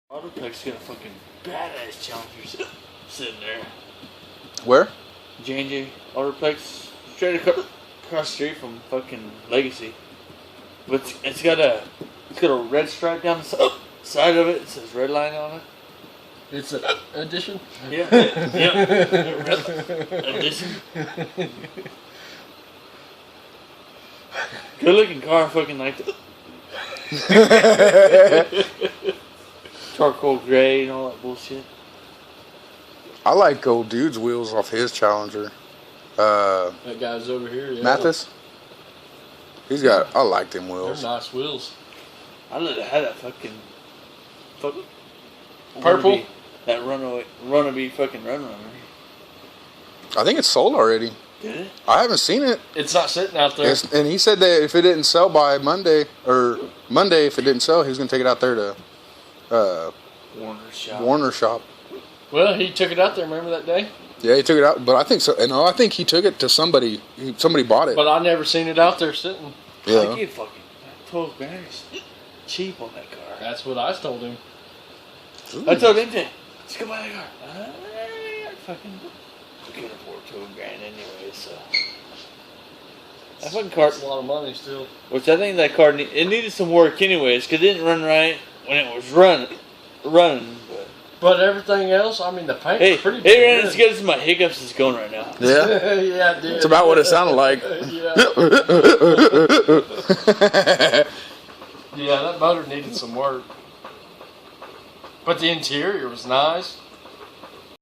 Autotech's got a fucking badass Challenger sitting there. Where? J&J Autoplex, straight across the street from fucking Legacy. But it's got a red stripe down the side of it. It says red line on it. It's an addition? Yeah. Yeah. Addition. Good looking car, fucking like charcoal gray and all that bullshit. I like old dude's wheels off his Challenger. That guy's over here, yeah. Mathis? I like them They're wheels. nice wheels. I let it have that fucking Purple? That runaway fucking runner. I think it's sold already. Did it? I haven't seen it. It's not sitting out there. And he said that if it didn't sell by Monday, if it didn't sell, he was going to take it out there to Warner Shop. Well, he took it out there, remember that day? Yeah, he took it out, but I think so. And I think he took it to somebody. Somebody bought it. But I never seen it out there sitting. Yeah. I get fucking 12 grand is cheap on that car. That's what I told him. Ooh. I told him to let's go buy the car. Fucking can't afford 12 grand anyway, so that fucking car. That's a lot of money still. Which I think that car it needed some work anyways, because it didn't run right when it was running. But everything else, I mean, the paint was pretty it ran good. as good as my hiccups is going right now. Yeah. Yeah, it did. It's about what it sounded like. Yeah, that motor needed some work. But the interior was nice.